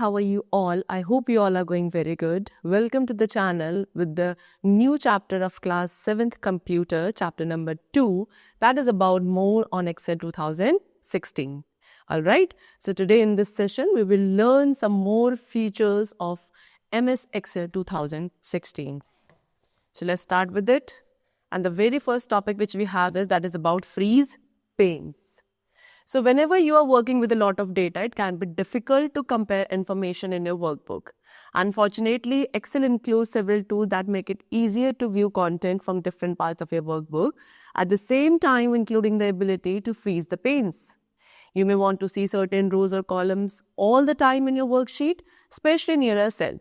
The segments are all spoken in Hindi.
how are you all? I hope you all are going very good. Welcome to the channel with the new chapter of class 7th computer, chapter number 2, that is about more on Excel 2016. Alright, so today in this session we will learn some more features of MS Excel 2016. So let's start with it. And the very first topic which we have is that is about freeze panes. So whenever you are working with a lot of data, it can be difficult to compare information in your workbook. Unfortunately, Excel includes several tools that make it easier to view content from different parts of your workbook, at the same time including the ability to freeze the panes. You may want to see certain rows or columns all the time in your worksheet, especially near a cell.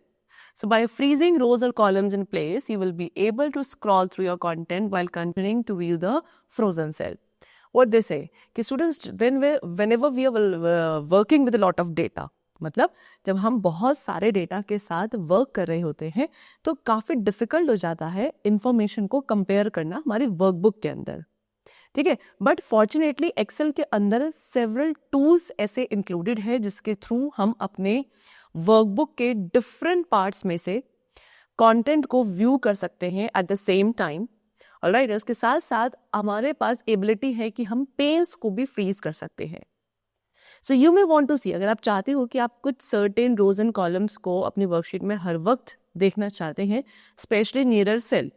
So by freezing rows or columns in place, you will be able to scroll through your content while continuing to view the frozen cell. What they say कि students whenever we are working with a lot of data, मतलब जब हम बहुत सारे डेटा के साथ वर्क कर रहे होते हैं तो काफ़ी डिफिकल्ट हो जाता है इंफॉर्मेशन को कंपेयर करना हमारी वर्कबुक के अंदर, ठीक है. बट फॉर्चुनेटली एक्सेल के अंदर सेवरल टूल्स ऐसे इंक्लूडेड है जिसके थ्रू हम अपने वर्कबुक के डिफरेंट पार्ट्स में से कंटेंट को व्यू कर सकते हैं at the same time. Alright, उसके साथ साथ हमारे पास एबिलिटी है कि हम पेन्स को भी फ्रीज कर सकते हैं. So you may want to see, अगर आप चाहते हो कि आप कुछ सर्टेन रोज एंड कॉलम्स को अपनी वर्कशीट में हर वक्त देखना चाहते हैं, स्पेशली नियर सेल.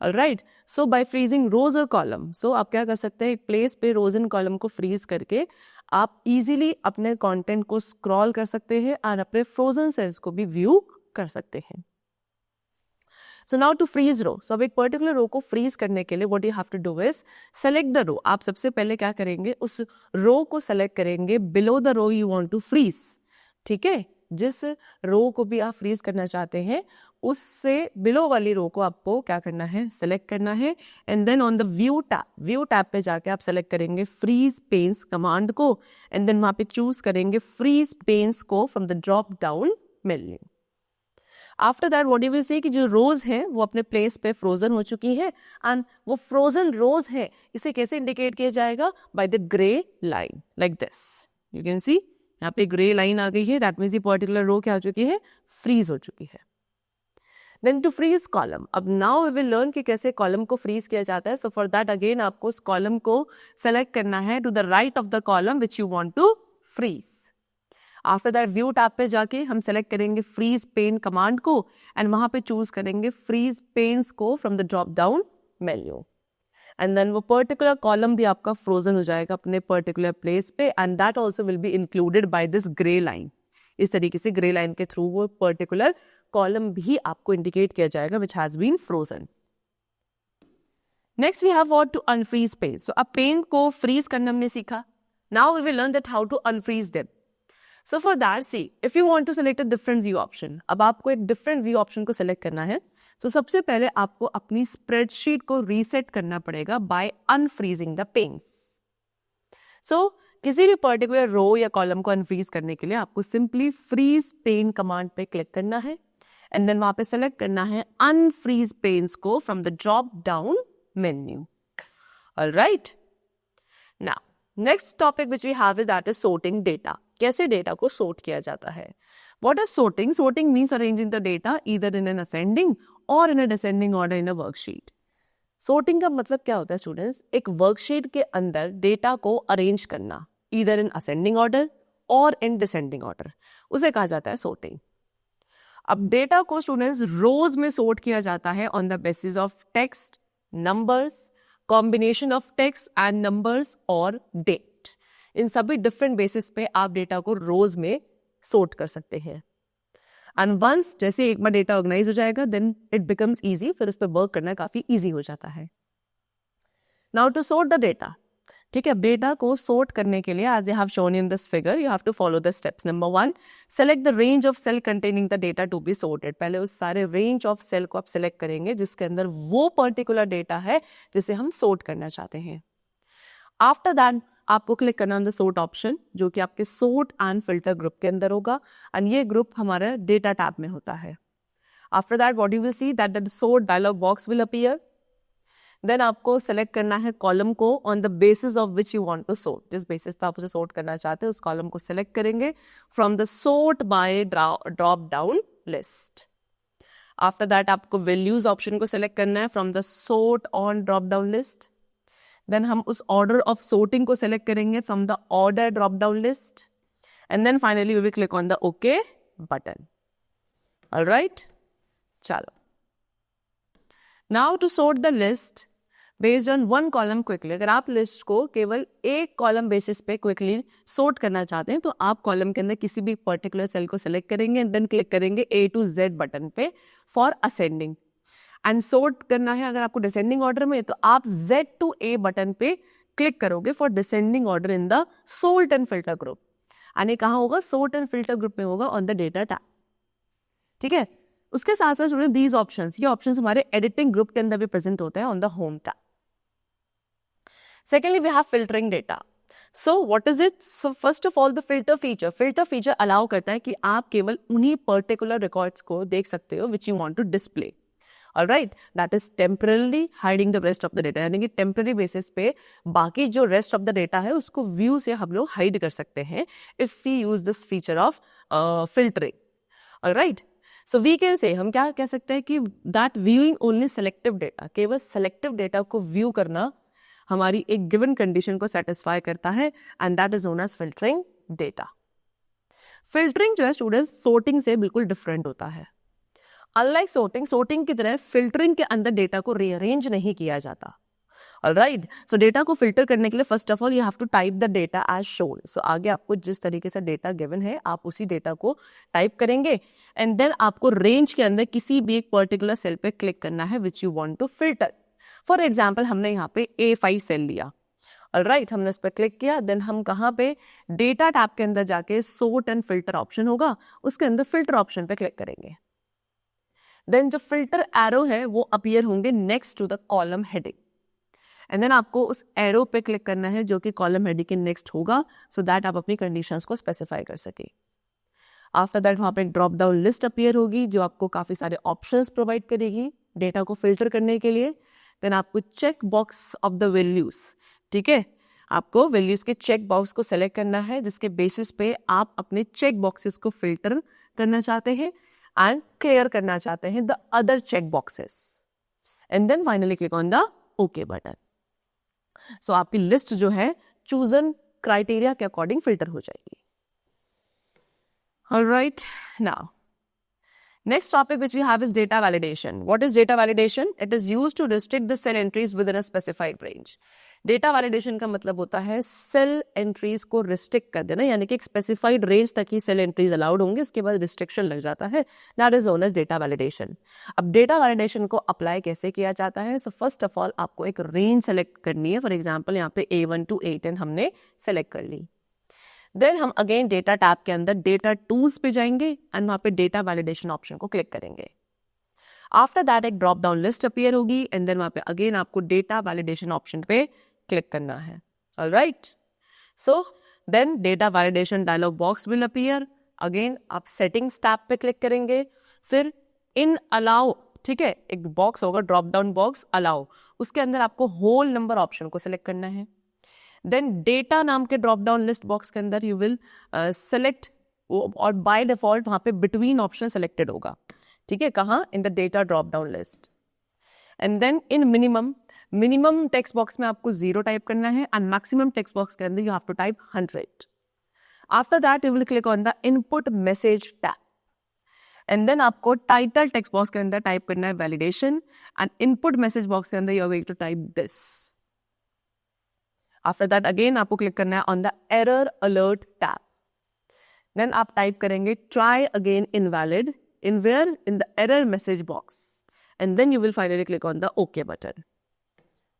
ऑलराइट, सो बाय फ्रीजिंग रोज और कॉलम, सो आप क्या कर सकते हैं, एक प्लेस पे रोज एंड कॉलम को फ्रीज करके आप इजीली अपने कंटेंट को स्क्रॉल कर सकते हैं और अपने फ्रोजन सेल्स को भी व्यू कर सकते हैं. So now to freeze row. So अब एक पर्टिकुलर रो को फ्रीज करने के लिए what you have to do is select the row. आप सबसे पहले क्या करेंगे, उस रो को सेलेक्ट करेंगे below the row you want to freeze. ठीक है, जिस रो को भी आप फ्रीज करना चाहते हैं उससे बिलो वाली रो को आपको क्या करना है, सेलेक्ट करना है. And then on the view tab पे जाके आप सेलेक्ट करेंगे फ्रीज पेन्स कमांड को एंड देन वहाँ पे चूज करेंगे फ्रीज पेन्स को from the drop down menu. After that what you will see कि जो रोज है वो अपने प्लेस पे फ्रोजन हो चुकी है एंड वो फ्रोजन रोज है इसे कैसे इंडिकेट किया जाएगा, by the grey line like this. You can see यहाँ पे ग्रे लाइन आ गई है, दैट मीन्स ये पर्टिकुलर रो क्या हो चुकी है, फ्रीज हो चुकी है. देन टू फ्रीज कॉलम, अब नाउ वी विल लर्न कि कैसे कॉलम को फ्रीज किया जाता है. सो फॉर दैट अगेन आपको उस कॉलम को सेलेक्ट करना है to the right of the column which you want to freeze. After that view tab पे जाके हम सेलेक्ट करेंगे फ्रीज पेन कमांड को एंड वहां पे चूज करेंगे फ्रीज पेन्स को from the drop down menu. And then वो पर्टिकुलर कॉलम भी आपका फ्रोजन हो जाएगा अपने पर्टिकुलर प्लेस पे and that also will be included by this grey line. इस तरीके से ग्रे लाइन के थ्रू वो पर्टिकुलर कॉलम भी आपको इंडिकेट किया जाएगा which has been frozen. Next we have what to unfreeze pane. So अब पेन को फ्रीज करना हमने सीखा. Now we will learn that how to unfreeze them. So for that, see, if you want to select a different view option, अब आपको एक different view option को select करना है, तो सबसे पहले आपको अपनी spreadsheet को reset करना पड़ेगा by unfreezing the panes. So किसी भी particular row या column को unfreeze करने के लिए आपको simply freeze pane command पे click करना है and then वहाँ पे select करना है unfreeze panes को from the drop down menu. Alright? Now, next topic which we have is that is sorting data. कैसे डेटा को सोर्ट किया जाता है. What is sorting? Sorting means arranging the data either in an ascending or in a descending order in a worksheet. Sorting का मतलब क्या होता है स्टूडेंट्स, एक वर्कशीट के अंदर डेटा को अरेंज करना either in ascending order or in descending order, उसे कहा जाता है sorting. अब डेटा को स्टूडेंट्स रोज में सोर्ट किया जाता है on the basis of text, numbers, combination of text and numbers और डेट. इन सभी डिफरेंट बेसिस पे आप डेटा को रोज में सोर्ट कर सकते हैं. एंड वंस जैसे एक बार डेटा ऑर्गेनाइज हो जाएगा देन इट बिकम्स इजी, फिर उस पर वर्क करना काफी इजी हो जाता है. Now to sort the data, ठीक है, डेटा को सोर्ट करने के लिए as I have shown in this figure you have to follow the steps. Number 1, select the range of cell containing the data to be sorted. पहले उस सारे रेंज ऑफ सेल को आप सेलेक्ट करेंगे जिसके अंदर वो पर्टिकुलर डेटा है जिसे हम सोर्ट करना चाहते हैं. आफ्टर दैट आपको क्लिक करना ऑन द सोर्ट ऑप्शन जो कि आपके सोर्ट एंड फिल्टर ग्रुप के अंदर होगा एंड ये ग्रुप हमारा डेटा टैब में होता है. After that what you will see that the sort dialog box will appear. Then आपको सेलेक्ट करना है कॉलम को on the basis of which you want to sort, जिस बेसिस पे आप उसे सॉर्ट करना चाहते हैं उस कॉलम को सेलेक्ट करेंगे from the sort by drop down list. After that आपको वैल्यूज ऑप्शन को सेलेक्ट करना है from the sort on drop down list. Then हम उस ऑर्डर ऑफ सॉर्टिंग को सेलेक्ट करेंगे from the order drop down list, and then finally we will click on the okay button. Alright, चलो now to sort the list based on one column quickly. अगर आप लिस्ट को केवल एक कॉलम बेसिस पे क्विकली सॉर्ट करना चाहते हैं तो आप कॉलम के अंदर किसी भी पर्टिकुलर सेल को सेलेक्ट करेंगे एंड देन क्लिक करेंगे A to Z बटन पे फॉर असेंडिंग, एंड सॉर्ट करना है अगर आपको डिसेंडिंग ऑर्डर में तो आप Z to A बटन पे क्लिक करोगे for descending order in the sort and filter group. यानी कहाँ होगा? सॉर्ट एंड फिल्टर ग्रुप में होगा ऑन द डेटा टैब। ठीक है, उसके साथ साथ स्टूडेंट दीज ऑप्शंस, ये ऑप्शंस हमारे एडिटिंग ग्रुप के अंदर भी प्रेजेंट होते हैं on the home tab. Secondly, we have filtering data. So what is it? So first of all, the filter feature allow करता है कि आप केवल उन्हीं particular records को देख सकते हो which you want to display. All right, that is temporarily hiding the rest of the data. यानी कि temporary basis पे बाकी जो rest of the data है उसको view से हम लोग hide कर सकते हैं if we use this feature of filtering. All right. So we can say, हम क्या कह सकते हैं कि that viewing only selective data, केवल selective data को view करना हमारी एक गिवन कंडीशन को सेटिस्फाई करता है and that is known as filtering data. Filtering जो है स्टूडेंट्स सॉर्टिंग से बिल्कुल डिफरेंट होता है। अनलाइक सॉर्टिंग की तरह फिल्टरिंग के अंदर डेटा को रीअरेंज नहीं किया जाता। ऑलराइट, सो डेटा को फिल्टर करने के लिए first of all you have to type the data as shown. So आगे आपको जिस तरीके से डेटा गिवन है आप उसी डेटा को टाइप करेंगे एंड देन आपको रेंज के अंदर किसी भी एक पर्टिकुलर सेल पे क्लिक करना है which you want to filter. For example हमने यहाँ पे A5 सेल लिया, ऑलराइट, हमने इस पर क्लिक किया, देन हम कहाँ पे डेटा टैब के अंदर जाके सॉर्ट एंड फिल्टर ऑप्शन होगा, उसके अंदर फिल्टर ऑप्शन पे क्लिक करेंगे। देन जो फिल्टर एरो है वो अपीयर होंगे next to the column heading, and then आपको उस एरो पे क्लिक करना है जो कि कॉलम हेडिंग के नेक्स्ट होगा सो दैट आप अपनी कंडीशंस को स्पेसिफाई कर सके। आफ्टर दैट वहाँ पे एक ड्रॉप डाउन लिस्ट अपीयर होगी जो आपको काफ़ी सारे ऑप्शंस प्रोवाइड करेगी डेटा को फिल्टर करने के लिए। देन आपको check box of the values, ठीक है, आपको वैल्यूज के चेक बॉक्स को सेलेक्ट करना है जिसके बेसिस पे आप अपने चेक बॉक्सेस को फिल्टर करना चाहते हैं एंड क्लियर करना चाहते हैं the other check boxes, and then finally click on the okay button. So आपकी लिस्ट जो है चूजन क्राइटेरिया के अकॉर्डिंग फिल्टर हो जाएगी। Alright, now next topic which we have is data validation. What is data validation? It is used to restrict the cell entries within a specified range. Data validation का मतलब होता है cell entries को restrict कर देना, यानी कि एक specified range तक ही cell entries allowed होंगे, उसके बाद restriction लग जाता है, that is known as data validation. अब data validation को apply कैसे किया जाता है? So first of all आपको एक range select करनी है, for example यहाँ पे A1 to A10 हमने select कर ली। देन हम अगेन डेटा टैब के अंदर डेटा टूल्स पे जाएंगे एंड वहाँ पे डेटा वैलिडेशन ऑप्शन को क्लिक करेंगे। आफ्टर दैट एक ड्रॉप डाउन लिस्ट अपीयर होगी एंड देन वहाँ पे अगेन आपको डेटा वैलिडेशन ऑप्शन पे क्लिक करना है। Alright, so then data validation dialog box will appear. Again आप सेटिंग्स टैब पे क्लिक करेंगे, फिर इन अलाउ, ठीक है, एक बॉक्स होगा ड्रॉप डाउन बॉक्स अलाउ, उसके अंदर आपको होल नंबर ऑप्शन को सिलेक्ट करना है। देन डेटा नाम के ड्रॉप डाउन लिस्ट बॉक्स के अंदर यू विल सेलेक्ट, और बाय डिफॉल्ट वहाँ पे बिटवीन ऑप्शन सेलेक्टेड होगा, ठीक है, कहाँ? In the data drop down list. And then in minimum text box में आपको 0 टाइप करना है एंड मैक्सिमम टेक्स्ट बॉक्स के अंदर you have to type 100। After that you will click on the input message tab and then आपको टाइटल टेक्स्ट बॉक्स के अंदर टाइप करना है validation and input message box के अंदर you are going to type this. After that again आपको क्लिक करना है on the error alert tab, then आप टाइप करेंगे try again invalid in where in the error message box and then you will finally click on the okay button.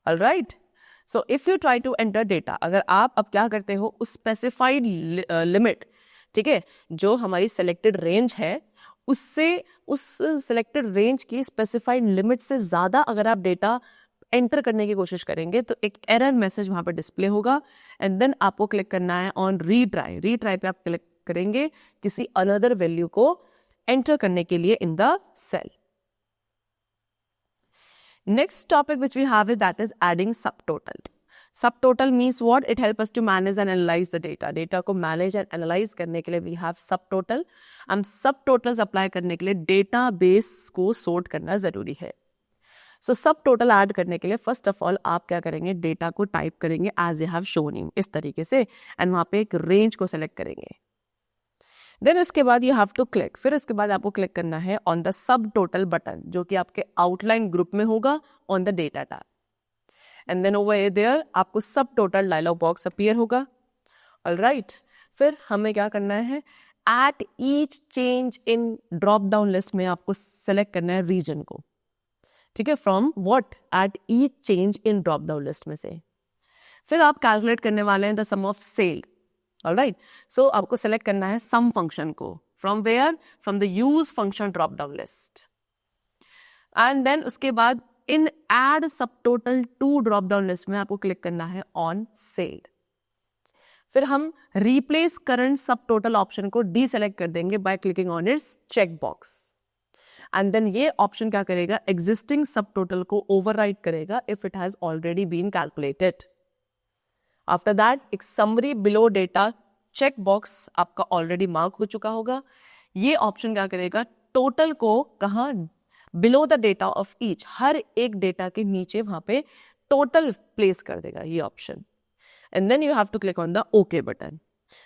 Alright, so if you try to enter data, अगर आप अब क्या करते हो उस स्पेसिफाइड लिमिट, ठीक है, जो हमारी सेलेक्टेड रेंज है उससे, उस सेलेक्टेड रेंज की स्पेसिफाइड लिमिट से ज़्यादा अगर आप डेटा एंटर करने की कोशिश करेंगे तो एक एरर मैसेज वहाँ पे डिस्प्ले होगा एंड देन आपको क्लिक करना है ऑन रीट्राई पे आप क्लिक करेंगे किसी अनदर वैल्यू को एंटर करने के लिए in the cell. Next topic which we have is that is adding subtotal. Subtotal means what? It helps us to manage and analyze the data. Data को manage and analyze करने के लिए we have subtotal. हम subtotals apply करने के लिए database को sort करना जरूरी है. So subtotal add करने के लिए first of all आप क्या करेंगे? Data को type करेंगे as I have shown you इस तरीके से and वहाँ पे एक range को select करेंगे. Then उसके बाद you have to click. फिर उसके बाद आपको click करना है on the subtotal button जो कि आपके outline group में होगा on the data tab. And then over there आपको subtotal dialog box appear होगा. Alright. फिर हमें क्या करना है? At each change in drop down list में आपको select करना है region को. ठीक है? From what? At each change in drop down list में से. फिर आप calculate करने वाले हैं the sum of sale. Alright. So आपको select करना है sum function को. From where? From the use function drop down list. And then उसके बाद in add subtotal to drop down list में आपको click करना है on sale. फिर हम replace current subtotal option को deselect कर देंगे by clicking on its checkbox. And then ये option क्या करेगा? Existing subtotal को override करेगा if it has already been calculated. After that एक summary below data checkbox आपका already mark हो चुका होगा. ये option क्या करेगा? Total को कहाँ below the data of each, हर एक डेटा के नीचे वहां पे टोटल प्लेस कर देगा ये option. And then you have to click on the okay button.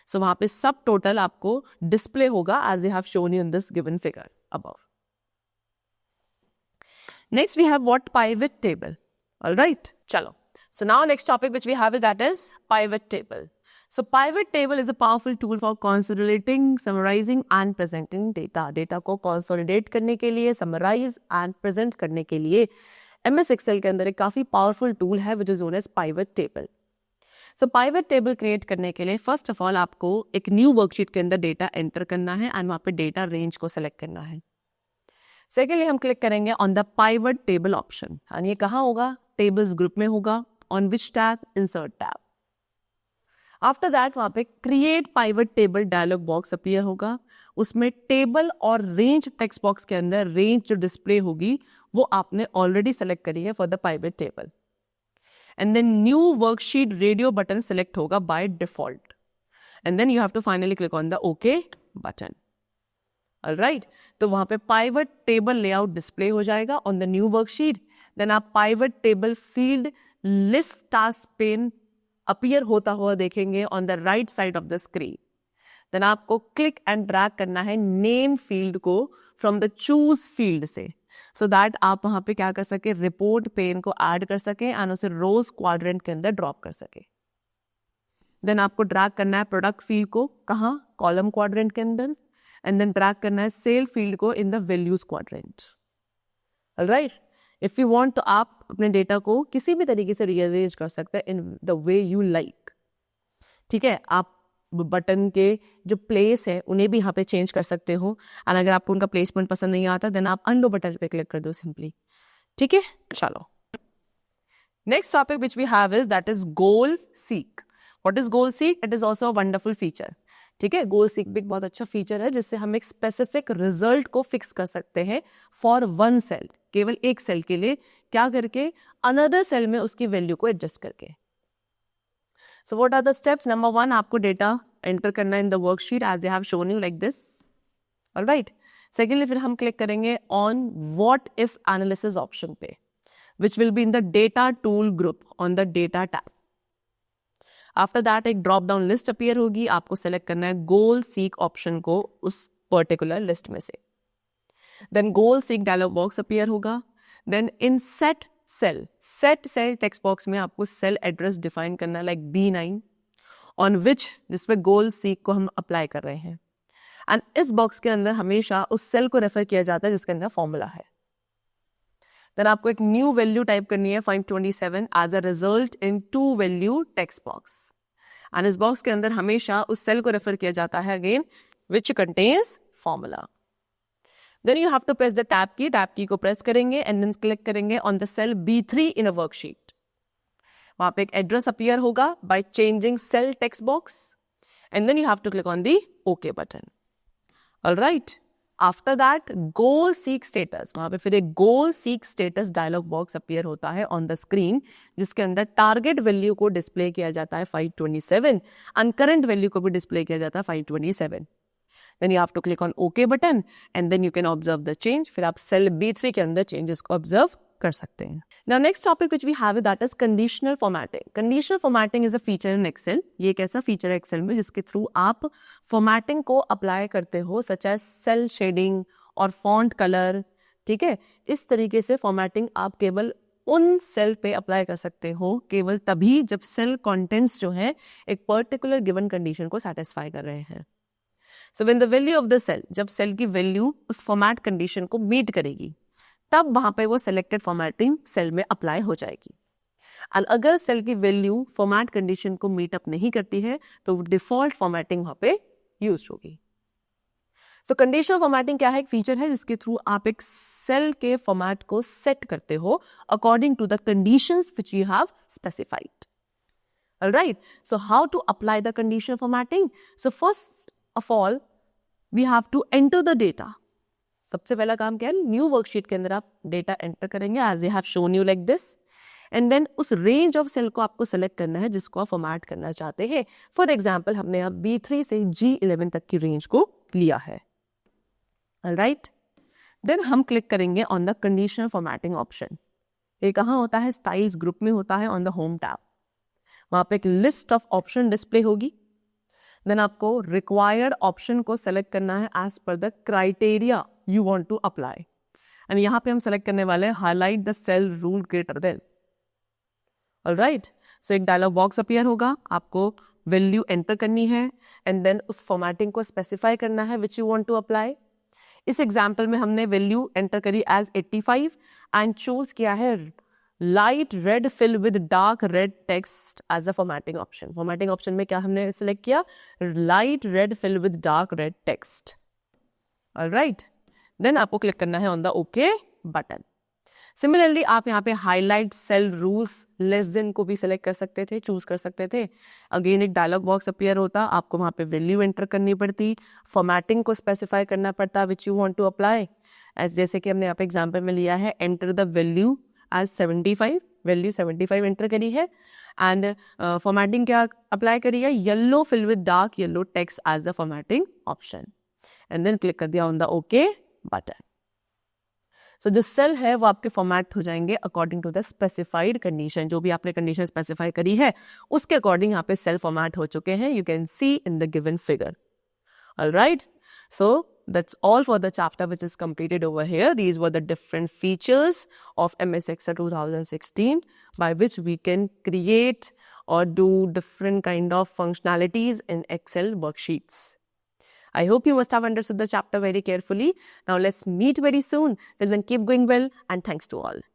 So वहां पे सब टोटल आपको डिस्प्ले होगा as I have shown you in this given figure above. Next we have what? Pivot table. Alright, चलो. So now next topic which we have is that is pivot table. So pivot table is a powerful tool for consolidating, summarizing and presenting data. Data को consolidate करने के लिए, summarize and present करने के लिए MS Excel के अंदर एक काफ़ी powerful tool है which is known as pivot table. So pivot table create करने के लिए first of all आपको एक new worksheet के अंदर data enter करना है and वहाँ पे data range को select करना है. Secondly हम click करेंगे on the pivot table option. और ये कहाँ होगा? Tables group में होगा. On which tab? Insert tab. After that वहाँ पे create pivot table dialog box appear होगा. उसमें टेबल और रेंज टेक्स्ट बॉक्स के अंदर रेंज जो डिस्प्ले होगी वो आपने ऑलरेडी सेलेक्ट करी है for the pivot table. And then new worksheet radio button select होगा by default. And then you have to finally click on the okay button. Alright, तो वहाँ पे पाइवट टेबल लेआउट डिस्प्ले हो जाएगा on the new worksheet. Then आप pivot table field list task pane appear होता हुआ देखेंगे on the right side of the screen. Then आपको क्लिक एंड ड्रैग करना है नेम फील्ड को फ्रॉम द चूज फील्ड से, सो दैट आप वहां पे क्या कर सके? रिपोर्ट पेन को ऐड कर सके एंड उसे रोज क्वाड्रेंट के अंदर ड्रॉप कर सके. देन आपको ड्रैग करना है प्रोडक्ट फील्ड को कहाँ? कॉलम क्वाड्रेंट के अंदर. एंड देन ड्रैग करना है सेल फील्ड को in the values quadrant. Alright, if you want तो आप अपने डेटा को किसी भी तरीके से रीअरेंज कर सकते हैं in the way you like. ठीक है, आप बटन के जो प्लेस है उन्हें भी यहाँ पे चेंज कर सकते हो. और अगर आपको उनका प्लेसमेंट पसंद नहीं आता देन आप अंडो बटन पे क्लिक कर दो सिंपली. ठीक है, चलो. Next topic which we have is that is goal seek. What is goal seek? It is also a wonderful feature. ठीक है, गोल सीक भी एक बहुत अच्छा फीचर है जिससे हम एक स्पेसिफिक रिजल्ट को फिक्स कर सकते हैं फॉर वन सेल, केवल एक सेल के लिए. क्या करके? अनदर सेल में उसकी वैल्यू को एडजस्ट करके. So what are the steps? Number 1 आपको डेटा एंटर करना in the worksheet as I have shown you like this. Alright, secondly फिर हम क्लिक करेंगे on what if analysis option पे which will be in the data tool group on the data tab. After that एक ड्रॉप डाउन लिस्ट अपीयर होगी. आपको सेलेक्ट करना है गोल सीक ऑप्शन को उस पर्टिकुलर लिस्ट में से. Then goal seek dialog box appear होगा. Then in set cell text box में आपको सेल एड्रेस डिफाइन करना है लाइक B9 ऑन विच जिसपे गोल सीक को हम अप्लाई कर रहे हैं. एंड इस बॉक्स के अंदर हमेशा उस सेल को रेफर किया जाता है जिसके अंदर फॉर्मूला है. देन आपको एक न्यू वैल्यू टाइप करनी है 527 as a result in 2 value text box. And इस बॉक्स के अंदर हमेशा उस सेल को रेफर किया जाता है again which contains formula. Then you have to press the tab key को प्रेस करेंगे एंड देन क्लिक करेंगे on the cell B3 in a worksheet. वहां पे एक एड्रेस अपीयर होगा by changing cell text box and then you have to click on the okay button. Alright, after that goal seek status, वहां पे फिर एक goal seek status dialog box appear होता है ऑन द स्क्रीन, जिसके अंदर टारगेट वैल्यू को डिस्प्ले किया जाता है 527 एंड करंट वैल्यू को भी डिस्प्ले किया जाता है 527. Then you have to click on OK button and then you can observe the change. फिर आप सेल B3 के अंदर चेंजेस को ऑब्जर्व कर सकते हैं. Now next topic which we have that is conditional formatting. Conditional formatting is a feature in Excel. ये एक ऐसा फीचर है Excel में जिसके थ्रू आप फॉर्मेटिंग को अप्लाई करते हो, सच एज सेल शेडिंग और फॉन्ट कलर. ठीक है, इस तरीके से फॉर्मेटिंग आप केवल उन सेल पे अप्लाई कर सकते हो केवल तभी जब सेल कंटेंट्स जो है एक पर्टिकुलर गिवन कंडीशन को सेटिस्फाई कर रहे हैं. So when the value of the cell, जब सेल की वैल्यू उस फॉर्मेट कंडीशन को मीट करेगी तब वहां पे वो सिलेक्टेड फॉर्मेटिंग सेल में अप्लाई हो जाएगी. और अगर सेल की वैल्यू फॉर्मेट कंडीशन को मीट अप नहीं करती है तो डिफॉल्ट फॉर्मेटिंग वहां पे यूज होगी. सो कंडीशनल फॉर्मेटिंग क्या है? एक फीचर है जिसके थ्रू आप एक सेल के फॉर्मेट को सेट करते हो according to the conditions which you have specified. Alright, so how to apply the conditional formatting? So first of all we have to enter the data. सबसे पहला काम क्या है? न्यू वर्कशीट के अंदर आप डेटा एंटर करेंगे as I have shown you like this, and then उस रेंज ऑफ सेल को आपको सेलेक्ट करना है जिसको आप फॉर्मेट करना चाहते हैं. फॉर एग्जाम्पल हमने अब B3 से G11 तक की रेंज को लिया है. ऑलराइट, देन हम क्लिक करेंगे on the conditional formatting option. ये कहाँ होता है? स्टाइल्स ग्रुप में होता है ऑन द होम टैब. वहां पे एक लिस्ट ऑफ ऑप्शन डिस्प्ले होगी. देन आपको रिक्वायर्ड ऑप्शन को सेलेक्ट करना है as per the criteria you want to apply. And यहाँ पे हम सेलेक्ट करने वाले हैं highlight the cell rule greater than. Alright, so एक डायलॉग बॉक्स अपीयर होगा, आपको वैल्यू एंटर करनी है एंड देन उस फॉर्मेटिंग को स्पेसिफाई करना है which you want to apply. इस एग्जाम्पल में हमने वैल्यू एंटर करी एज 85 एंड चूज किया है light red fill with dark red text as a formatting option. Formatting option में क्या हमने सिलेक्ट किया? Light red fill with dark red text. Alright, then आपको क्लिक करना है on the okay button. Similarly आप यहाँ पे highlight cell rules less than को भी सिलेक्ट कर सकते थे, चूज कर सकते थे. अगेन एक डायलॉग बॉक्स अपीयर होता, आपको वहाँ पे वैल्यू एंटर करनी पड़ती, फॉर्मेटिंग को स्पेसिफाई करना पड़ता which you want to apply. As जैसे कि हमने यहाँ पे एग्जाम्पल में लिया है enter the value as 75, value 75 enter करी है एंड फॉर्मेटिंग क्या अप्लाई करी है? Yellow fill with dark yellow text as the formatting option and then click कर दिया on the okay button. So जो सेल है वो आपके फॉर्मेट हो जाएंगे according to the specified condition. जो भी आपने कंडीशन स्पेसिफाई करी है उसके अकॉर्डिंग यहाँ पे सेल फॉर्मेट हो चुके हैं. You can see in the given figure. Alright, so that's all for the chapter which is completed over here. These were the different features of MS Excel 2016 by which we can create or do different kind of functionalities in Excel worksheets. I hope you must have understood the chapter very carefully. Now let's meet very soon. Till then, keep going well and thanks to all.